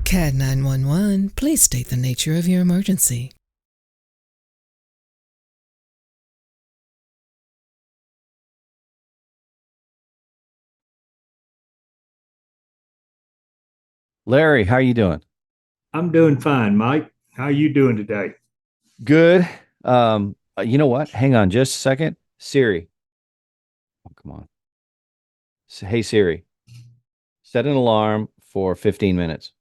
CAD 911, please state the nature of your emergency. Larry, how are you doing? I'm doing fine, Mike. How are you doing today? Good. You know what? Hang on just a second. Siri. Oh, come on. Hey Siri, set an alarm for 15 minutes.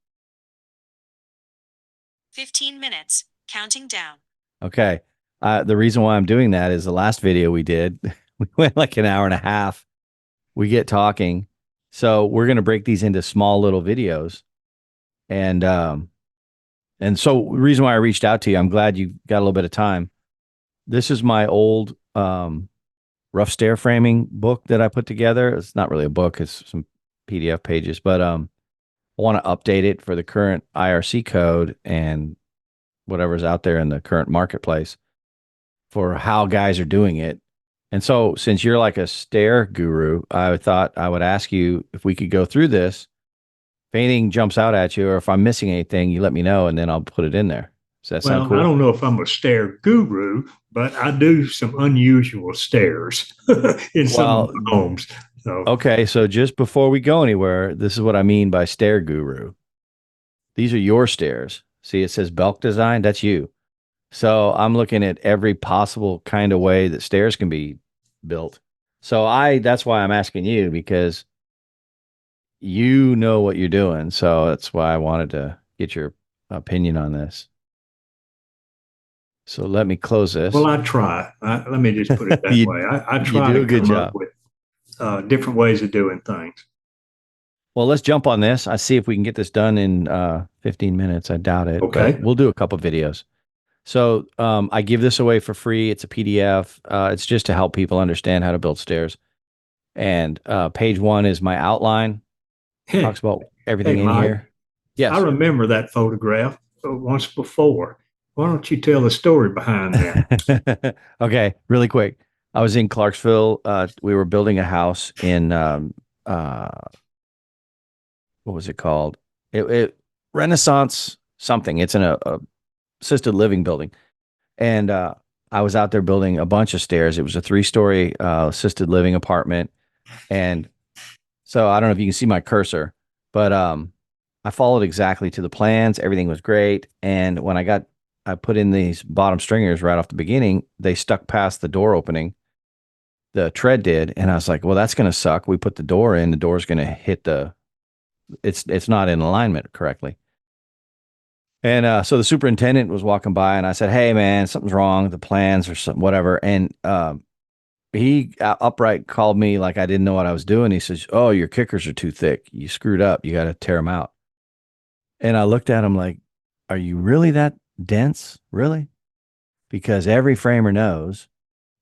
15 minutes, counting down. Okay. The reason why I'm doing that is the last video we did, we went like an hour and a half. We get talking. So we're going to break these into small little videos. And so the reason why I reached out to you, I'm glad you got a little bit of time. This is my old rough stair framing book that I put together. It's not really a book, it's some PDF pages, but I want to update it for the current IRC code and whatever's out there in the current marketplace for how guys are doing it. And so since you're like a stair guru, I thought I would ask you if we could go through this. If anything jumps out at you or if I'm missing anything, you let me know and then I'll put it in there. Does that sound Well, I cool? don't know if I'm a stair guru, but I do some unusual stairs in some of Well, my homes. So, okay, so just before we go anywhere, this is what I mean by stair guru. These are your stairs. See, it says Belk Design. That's you. So I'm looking at every possible kind of way that stairs can be built. So that's why I'm asking you because you know what you're doing. So that's why I wanted to get your opinion on this. So let me close this. well, I try. Let me just put it that you way. I you try do to a good come up job. with different ways of doing things. Well, let's jump on this. I see if we can get this done in 15 minutes. I doubt it, but Okay. we'll do a couple videos. So I give this away for free. It's a PDF. It's just to help people understand how to build stairs. And page one is my outline. Hey, Talks about hey, everything in Mike, here. I Yes. remember that photograph once before. Why don't you tell the story behind that? Okay, really quick. I was in Clarksville. We were building a house in uh, what was it called? It Renaissance something. It's in a assisted living building, and I was out there building a bunch of stairs. It was a 3-story assisted living apartment, and so I don't know if you can see my cursor, but I followed exactly to the plans. Everything was great, and when I put in these bottom stringers right off the beginning, they stuck past the door opening. The tread did, and I was like, "Well, that's going to suck." We put the door in. The door's going to hit the. It's not in alignment correctly. And so the superintendent was walking by, and I said, "Hey, man, something's wrong with the plans or something, whatever." And he upright called me like I didn't know what I was doing. He says, "Oh, your kickers are too thick. You screwed up. You got to tear them out." And I looked at him like, "Are you really that dense? Really?" Because every framer knows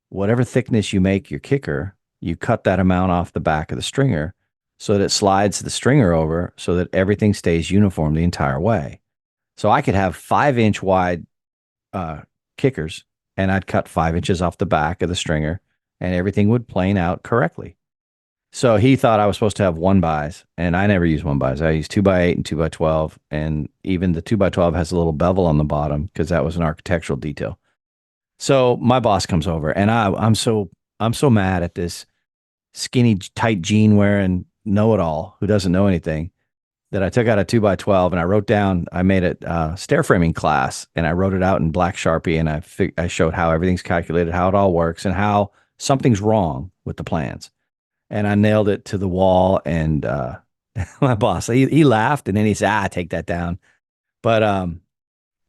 whatever thickness you make your kicker, you cut that amount off the back of the stringer so that it slides the stringer over so that everything stays uniform the entire way. So I could have 5-inch wide uh, kickers and I'd cut 5 inches off the back of the stringer and everything would plane out correctly. So he thought I was supposed to have 1-bys, and I never use 1-bys. I use 2x8 and 2x12, and even the 2x12 has a little bevel on the bottom because that was an architectural detail. So my boss comes over, and I'm so mad at this skinny tight jean wearing know it all who doesn't know anything that I took out a 2x12 and I wrote down. I made a stair framing class, and I wrote it out in black Sharpie, and I showed how everything's calculated, how it all works, and how something's wrong with the plans. And I nailed it to the wall. And my boss, he laughed, and then he said, take that down. But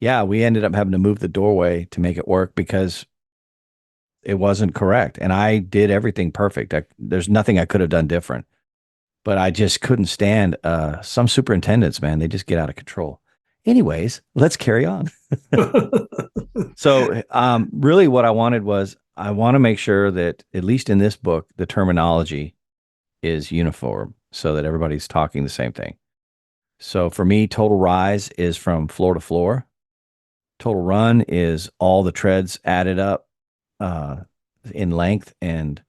yeah, we ended up having to move the doorway to make it work because it wasn't correct. And I did everything perfect. There's nothing I could have done different. But I just couldn't stand some superintendents, man. They just get out of control. Anyways, let's carry on. So really what I wanted was I want to make sure that at least in this book, the terminology is uniform so that everybody's talking the same thing. So for me, total rise is from floor to floor. Total run is all the treads added up uh, in length and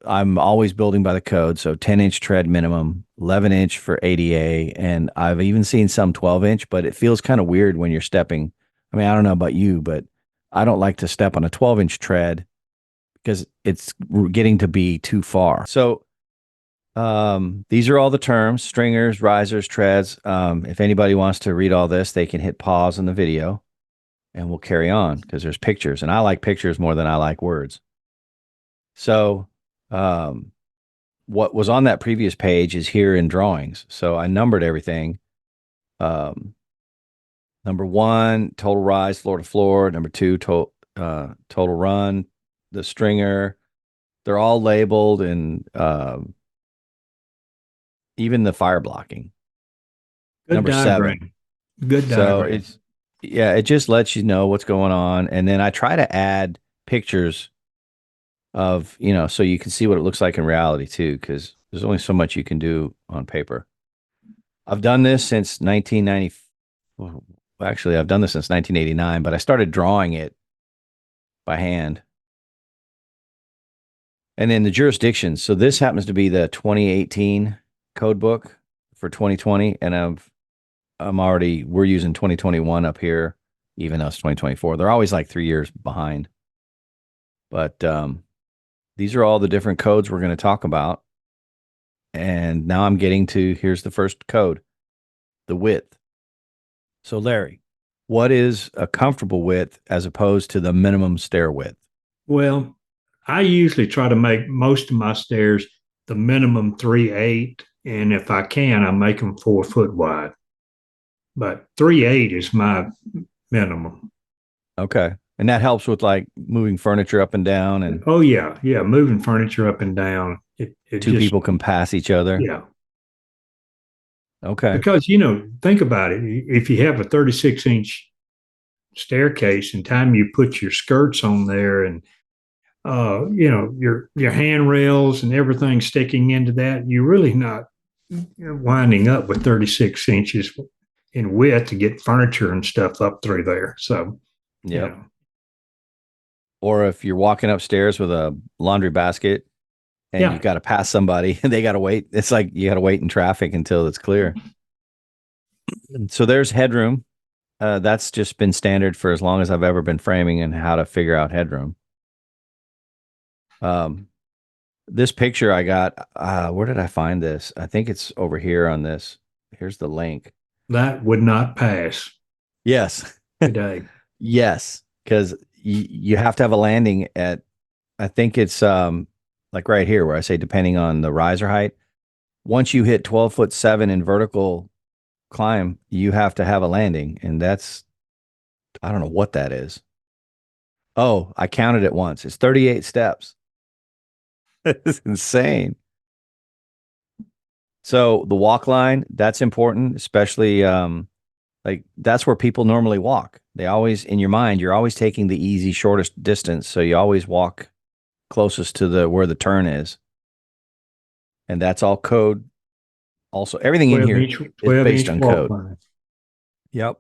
I'm always building by the code. So 10-inch tread minimum, 11-inch for ADA. And I've even seen some 12-inch, but it feels kind of weird when you're stepping. I mean, I don't know about you, but I don't like to step on a 12-inch tread because it's getting to be too far. So these are all the terms: stringers, risers, treads. If anybody wants to read all this, they can hit pause on the video and we'll carry on because there's pictures. And I like pictures more than I like words. So what was on that previous page is here in drawings. So I numbered everything. Number 1, total rise, floor to floor. Number 2, total run, the stringer. They're all labeled, and even the fire blocking. Good Number diagram. 7. Good So diagram. it just lets you know what's going on. And then I try to add pictures of, so you can see what it looks like in reality too, because there's only so much you can do on paper. I've done this since 1990. Well, actually, I've done this since 1989, but I started drawing it by hand. And then the jurisdictions. So this happens to be the 2018 code book for 2020, and we're using 2021 up here, even though it's 2024. They're always like 3 years behind. But these are all the different codes we're going to talk about. And now I'm getting to, here's the first code, the width. So Larry, what is a comfortable width as opposed to the minimum stair width? Well, I usually try to make most of my stairs the minimum 3.8, and if I can, I make them 4 foot wide. But 3.8 is my minimum. Okay. And that helps with like moving furniture up and down, and Oh yeah, moving furniture up and down. It two just, people can pass each other. yeah. Okay. Because think about it. If you have a 36-inch staircase, and time you put your skirts on there, and your handrails and everything sticking into that, you're really not winding up with 36 inches in width to get furniture and stuff up through there. So, Yep. Or if you're walking upstairs with a laundry basket and you got to pass somebody and they got to wait, it's like you got to wait in traffic until it's clear. So there's headroom. That's just been standard for as long as I've ever been framing and how to figure out headroom. This picture I got, where did I find this? I think it's over here on this. Here's the link. That would not pass Yes. today. Yes. Because you have to have a landing at, I think it's like right here where I say depending on the riser height. Once you hit 12'7" in vertical climb, you have to have a landing. And I don't know what that is. Oh, I counted it once. It's 38 steps. It's insane. So the walk line, that's important, especially like that's where people normally walk. They always, in your mind, you're always taking the easy, shortest distance. So you always walk closest to where the turn is. And that's all code. Also, everything in here is based on code. Line. Yep.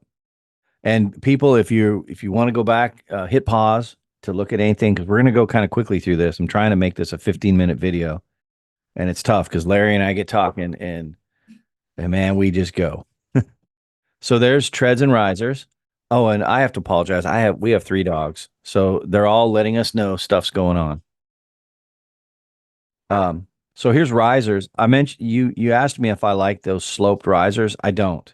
And people, if you want to go back, hit pause to look at anything, because we're going to go kind of quickly through this. I'm trying to make this a 15-minute video. And it's tough because Larry and I get talking and man, we just go. So there's treads and risers. Oh, and I have to apologize. We have 3 dogs. So they're all letting us know stuff's going on. So here's risers. I mentioned you asked me if I like those sloped risers. I don't.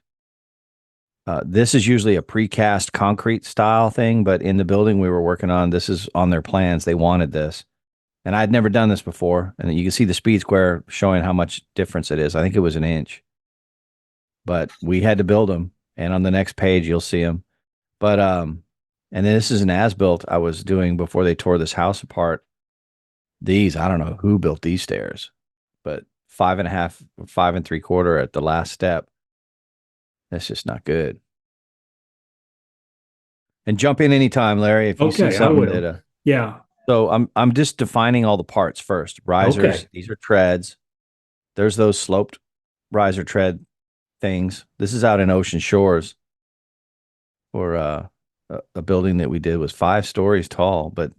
This is usually a precast concrete style thing, but in the building we were working on, this is on their plans. They wanted this. And I'd never done this before. And you can see the speed square showing how much difference it is. I think it was an inch. But we had to build them. And on the next page, you'll see them. But, and then this is an as-built I was doing before they tore this house apart. I don't know who built these stairs, but 5.5, 5 3/4 at the last step. That's just not good. And jump in anytime, Larry, if you see something that, yeah. So I'm just defining all the parts first. Risers, These are treads. There's those sloped riser tread things. This is out in Ocean Shores, or a building that we did was 5 stories tall, but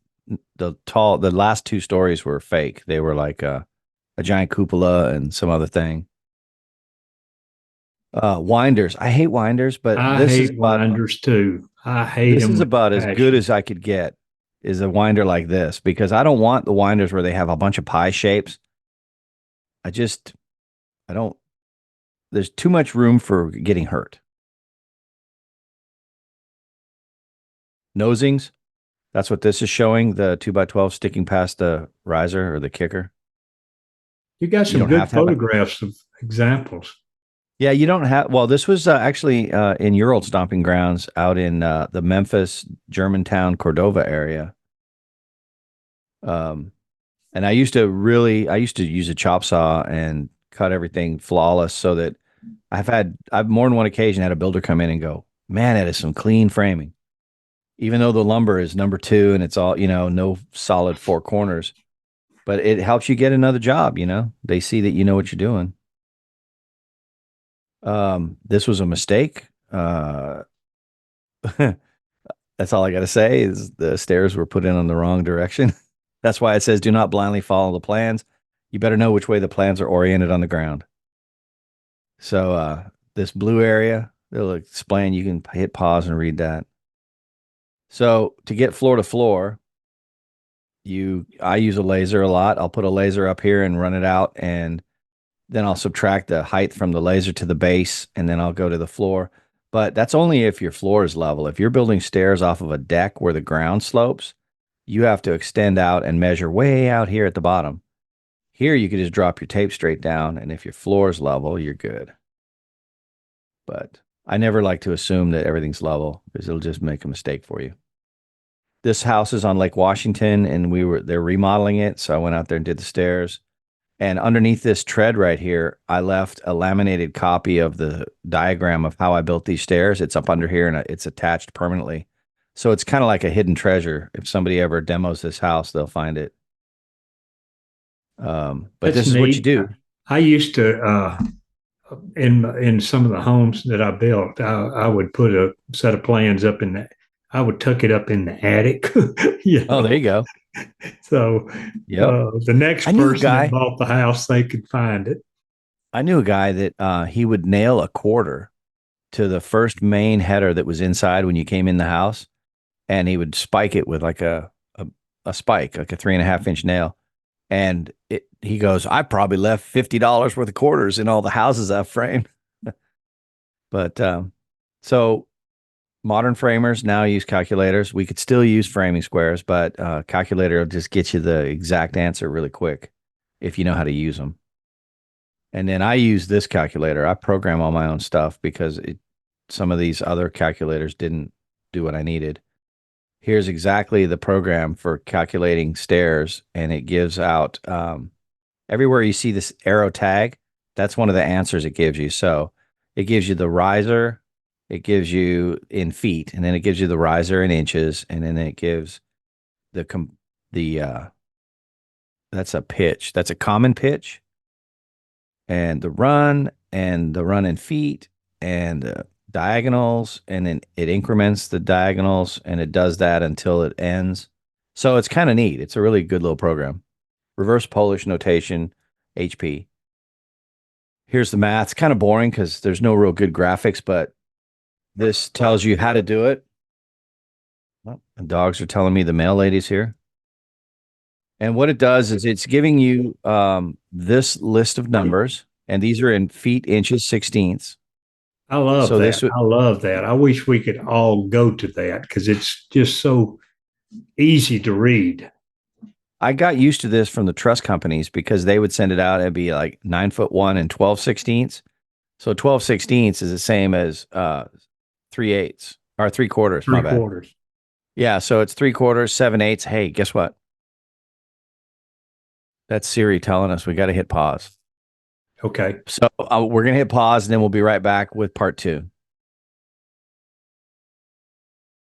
the last 2 stories were fake. They were like a giant cupola and some other thing. Winders. I hate winders, but I hate winders too. I hate this them is with about as good passion. as I could get is a winder like this because I don't want the winders where they have a bunch of pie shapes. I just I don't there's too much room for getting hurt. Nosings. That's what this is showing, the 2x12 sticking past the riser or the kicker. You got You some don't have good to have it. photographs of examples. Yeah, you don't have. Well, this was actually in your old stomping grounds out in the Memphis, Germantown, Cordova area. Um, and I used to use a chop saw and cut everything flawless so that I've more than one occasion had a builder come in and go, man, that is some clean framing. Even though the lumber is number two and it's all, no solid four corners, but it helps you get another job. They see that you know what you're doing. This was a mistake. That's all I got to say is the stairs were put in on the wrong direction. That's why it says do not blindly follow the plans. You better know which way the plans are oriented on the ground. So this blue area, they'll explain. You can hit pause and read that. So to get floor to floor, I use a laser a lot. I'll put a laser up here and run it out, and then I'll subtract the height from the laser to the base, and then I'll go to the floor. But that's only if your floor is level. If you're building stairs off of a deck where the ground slopes, you have to extend out and measure way out here at the bottom. Here, you could just drop your tape straight down, and if your floor is level, you're good. But I never like to assume that everything's level because it'll just make a mistake for you. This house is on Lake Washington, and they're remodeling it, so I went out there and did the stairs. And underneath this tread right here, I left a laminated copy of the diagram of how I built these stairs. It's up under here and it's attached permanently. So it's kind of like a hidden treasure. If somebody ever demos this house, they'll find it. But That's this is what you neat. do. I used to in some of the homes that I built, I would put a set of plans up in the. I would tuck it up in the attic. Oh, there you go. So Yep. the next I knew a person that guy. bought the house, they could find it. I knew a guy that he would nail a quarter to the first main header that was inside when you came in the house, and he would spike it with like a spike, like a 3.5 inch nail. And he goes, I probably left $50 worth of quarters in all the houses I've framed. But so modern framers now use calculators. We could still use framing squares, but calculator will just get you the exact answer really quick if you know how to use them. And then I use this calculator. I program all my own stuff because some of these other calculators didn't do what I needed. Here's exactly the program for calculating stairs, and it gives out everywhere you see this arrow tag, that's one of the answers it gives you. So it gives you the riser, it gives you in feet, and then it gives you the riser in inches, and then it gives the that's a pitch. That's a common pitch, and the run in feet and diagonals, and then it increments the diagonals, and it does that until it ends. So it's kind of neat. It's a really good little program. Reverse Polish notation, HP. Here's the math. It's kind of boring because there's no real good graphics, but this tells you how to do it. Well, the dogs are telling me the mail lady's here. And what it does is it's giving you this list of numbers, and these are in feet, inches, sixteenths. I love So that. I love that. I wish we could all go to that because it's just so easy to read. I got used to this from the truss companies because they would send it out. It'd be like 9'1" and 12/16. So 12/16 is the same as 3/8 or 3/4. My Three bad. quarters. Yeah, so it's 3/4, 7/8. Hey, guess what? That's Siri telling us we got to hit pause. Okay. So we're gonna hit pause, and then we'll be right back with part 2.